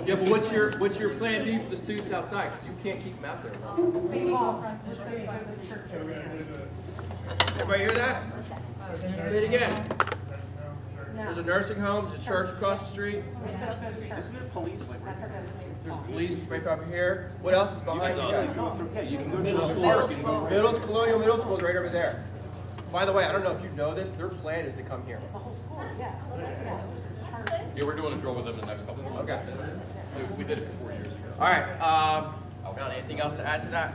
Yeah, but what's your plan B for the students outside? Because you can't keep them out there. Everybody hear that? Say it again. There's a nursing home, there's a church across the street. Isn't there police like right there? There's police right over here. What else is behind you guys? Yeah, you can go to middle school. Colonial Middle School is right over there. By the way, I don't know if you know this, their plan is to come here. Yeah, we're doing a drill with them in the next couple of months. Okay. We did it 4 years ago. All right. Got anything else to add to that?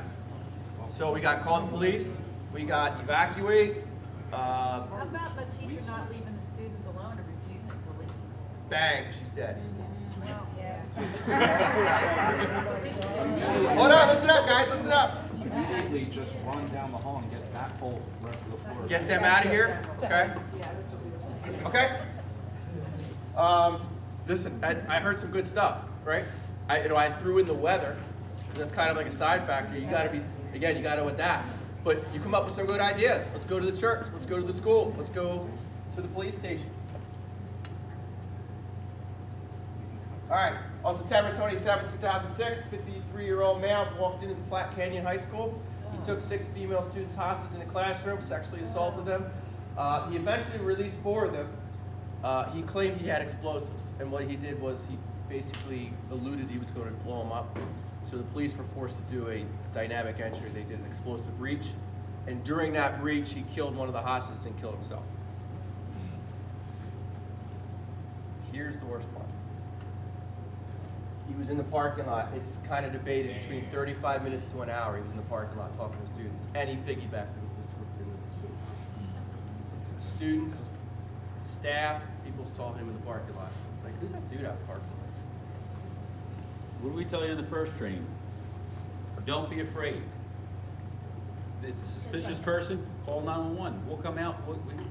So we got call the police. We got evacuate. How about the teacher not leaving the students alone or refusing to leave? Bang, she's dead. Well, yeah. Hold on, listen up, guys, listen up. Immediately just run down the hall and get that whole rest of the floor. Get them out of here, okay? Okay? Listen, I heard some good stuff, right? I threw in the weather, and that's kind of like a side factor. You gotta be, again, you gotta adapt. But you come up with some good ideas. Let's go to the church, let's go to the school, let's go to the police station. All right, on September 27, 2006, 53-year-old male walked into the Platte Canyon High School. He took 6 female students hostage in a classroom, sexually assaulted them. He eventually released 4 of them. He claimed he had explosives, and what he did was he basically alluded he was going to blow them up. So the police were forced to do a dynamic entry. They did an explosive breach, and during that breach, he killed one of the hostages and killed himself. Here's the worst part. He was in the parking lot. It's kind of debated between 35 minutes to an hour. He was in the parking lot talking to students, and he piggybacked into the school. Students, staff, people saw him in the parking lot. Like, who's that dude out in the parking lot? What did we tell you in the first training? Don't be afraid. It's a suspicious person, call 911. We'll come out,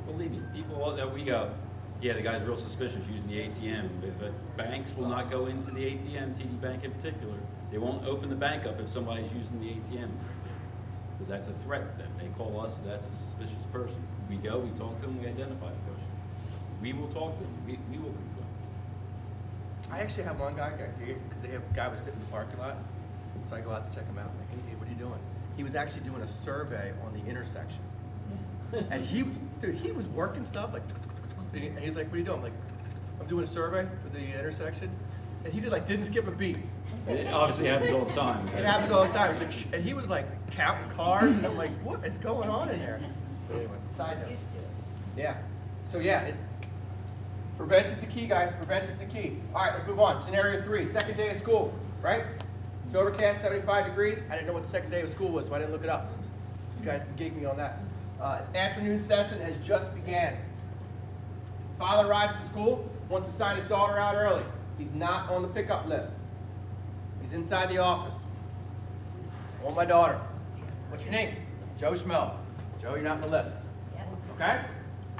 believe me, people that we go, yeah, the guy's real suspicious using the ATM, but banks will not go into the ATM, TD Bank in particular. They won't open the bank up if somebody's using the ATM, because that's a threat to them. They call us, that's a suspicious person. We go, we talk to them, we identify the person. We will talk to them, we will confirm. I actually have one guy here because a guy was sitting in the parking lot, so I go out to check him out. I'm like, hey, what are you doing? He was actually doing a survey on the intersection, and he was working stuff like, and he's like, what are you doing? I'm like, I'm doing a survey for the intersection, and he didn't skip a beat. It obviously happens all the time. It happens all the time. It's like, and he was like counting cars, and I'm like, what is going on in here? But anyway, side note. Yeah. So yeah, it's prevention's the key, guys. Prevention's the key. All right, let's move on. Scenario 3, second day of school, right? It's overcast, 75 degrees. I didn't know what the second day of school was, so I didn't look it up. You guys can gig me on that. Afternoon session has just began. Father arrives at school, wants to sign his daughter out early. He's not on the pickup list. He's inside the office. I want my daughter. What's your name? Joe Schmel. Joe, you're not on the list. Okay?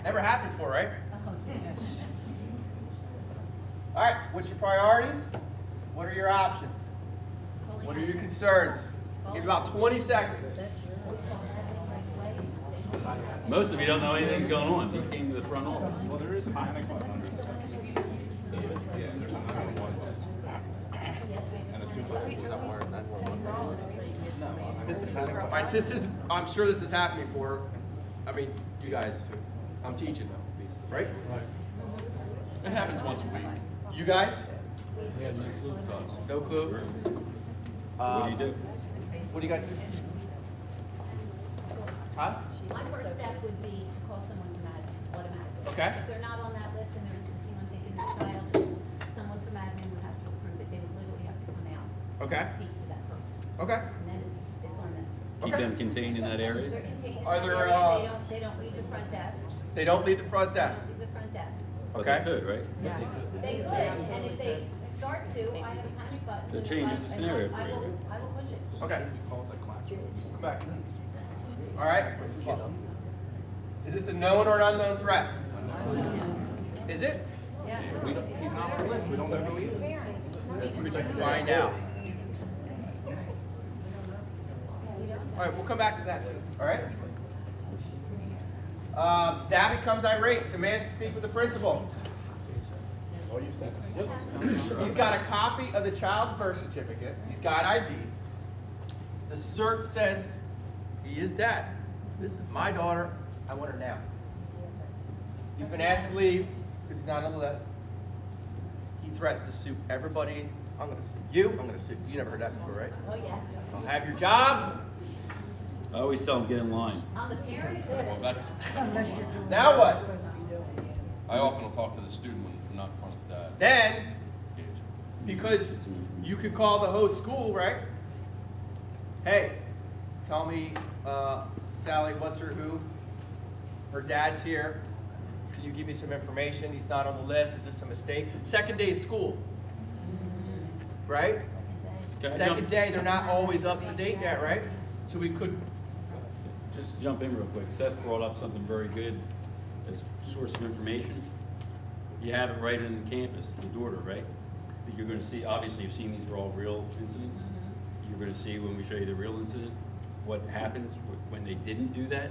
Never happened before, right? All right, what's your priorities? What are your options? What are your concerns? Give about 20 seconds. Most of you don't know anything's going on. You came to the front office. Well, there is panic on under. Yeah, there's a 911. And a 211. Does that work? 911. All right, I'm sure this has happened before. I mean, you guys, I'm teaching them, right? It happens once a week. You guys? Does. No clue? What do you do? What do you guys do? Huh? My first step would be to call someone automatically. Okay. If they're not on that list and they're insisting on taking the child, someone from admin would have to approve it. They would literally have to come out. Okay. And speak to that person. Okay. And then it's on them. Keep them contained in that area? They're contained in Are that there, area. They don't leave the front desk. They don't leave the front They desk. don't leave the front desk. But Okay. they could, right? They could, and if they start to, I have a panic button. That and changes the I- scenario I for you, will- right? I will push it. Okay. Call it the classroom. Come back. All right. Is this a known or an unknown threat? Is it? Yeah. He's not on the list. We don't know who he is. We can find out. All right, we'll come back to that too. All right. Dad becomes irate, demands to speak with the principal. Oh, you said it. He's got a copy of the child's birth certificate. He's got ID. The cert says he is dad. This is my daughter. I want her now. He's been asked to leave because he's not on the list. He threatens to sue everybody. I'm going to sue you. I'm going to sue you. You never heard that before, right? Oh, yes. I'll have your job. I always tell them, get in line. I'm the parent. Well, that's, Now what? I often will talk to the student when not in front of dad. Then, because you could call the host school, right? Hey, tell me, Sally, what's her who? Her dad's here. Can you give me some information? He's not on the list. Is this a mistake? Second day of school, right? Can I Second jump- day, they're not always up to date yet, right? So we could, Just jump in real quick. Seth brought up something very good as source of information. You have it right in campus, the daughter, right? You're gonna see, obviously you've seen these are all real incidents. You're gonna see when we show you the real incident, what happens when they didn't do that.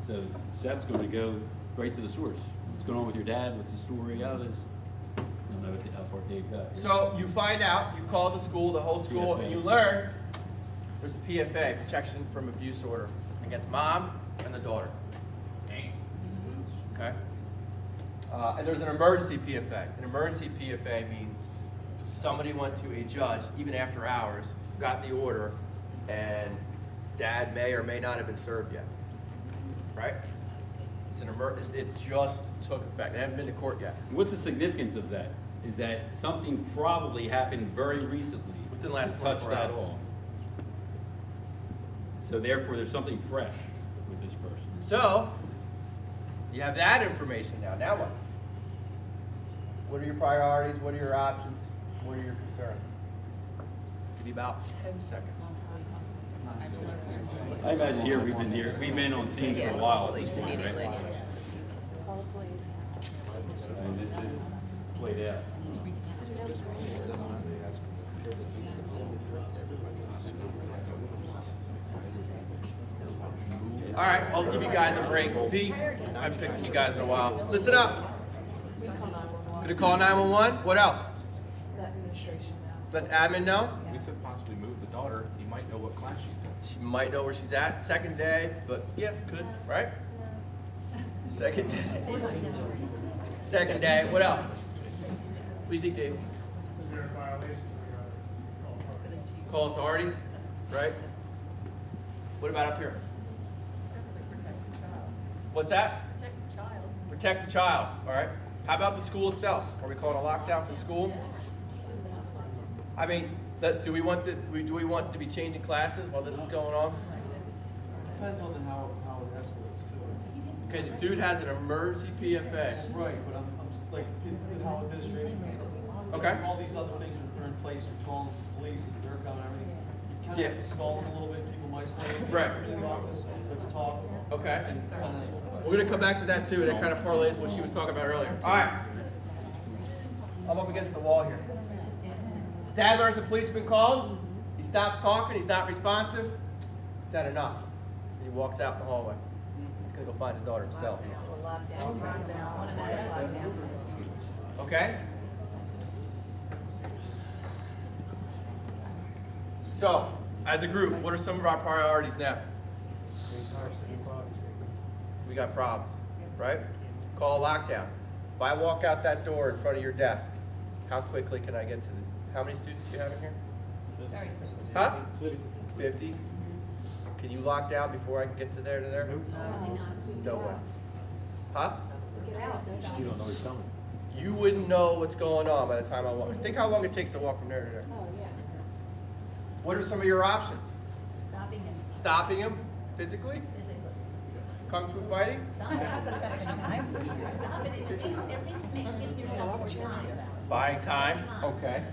So Seth's gonna go right to the source. What's going on with your dad? What's the story? How this? I don't know how far Dave got. so you find out, you call the school, the whole school, and you learn there's a PFA, protection from abuse order, against mom and the daughter. Okay? And there's an emergency PFA. An emergency PFA means somebody went to a judge, even after hours, got the order, and dad may or may not have been served yet. Right? It's an it just took effect. They haven't been to court yet. What's the significance of that? Is that something probably happened very recently. Within the last to touch 24 that hours. off. So therefore, there's something fresh with this person. So, you have that information now. Now what? What are your priorities? What are your options? What are your concerns? Give you about 10 seconds. I imagine we've been on scene for a while. at this point, right? Call the police. And this played out. All right, I'll give you guys a break. Peace. I haven't picked you guys in a while. Listen up. Gonna call 911. What else? Let the admin know. We said possibly move the daughter. You might know what class she's in. She might know where she's at. Second day, but yeah, good, right? Second day. Second day. What else? What do you think, Dave? Call authorities, right? What about up here? What's that? Protect the child. Protect the child, all right? How about the school itself? Are we calling a lockdown for the school? I mean, do we want to be changing classes while this is going on? Depends on how it escalates too. Okay, the dude has an emergency PFA. Right, but I'm like, in how administration handles it. Okay. All these other things are in place, you're calling the police, they're coming, everything. You kind of have to stall them a little bit, people might say, Right. in the office, let's talk. Okay. And kind of- We're gonna come back to that too. That kind of parlays what she was talking about earlier. All right. I'm up against the wall here. Dad learns the police have been called. He stops talking. He's not responsive. Is that enough? And he walks out in the hallway. He's gonna go find his daughter himself. Lockdown. Automatic lockdown. Okay? So, as a group, what are some of our priorities now? We got problems, right? Call a lockdown. If I walk out that door in front of your desk, how quickly can I get to how many students do you have in here? Very quickly. Huh? 50? Can you lock down before I can get to there? Probably not. No way. Huh? Because I was just- You don't know who's coming. You wouldn't know what's going on by the time I walk. Think how long it takes to walk from there to there. Oh, yeah. What are some of your options? Stopping him Stopping him physically? physically. Kung fu fighting? Stop it. At least give yourself more time. Buying time? Okay.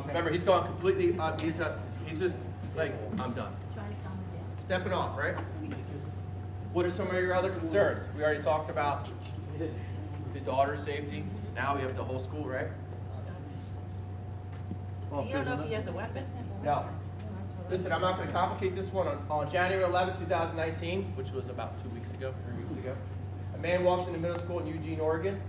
Remember, he's going completely, he's just like, I'm done. Trying to calm him down. Stepping off, right? What are some of your other concerns? We already talked about the daughter's safety. Now we have the whole school, right? You don't know if he has a weapon? No. Listen, I'm not going to complicate this one. On January 11, 2019, which was about 2 weeks ago, 3 weeks ago, a man walks into middle school in Eugene, Oregon.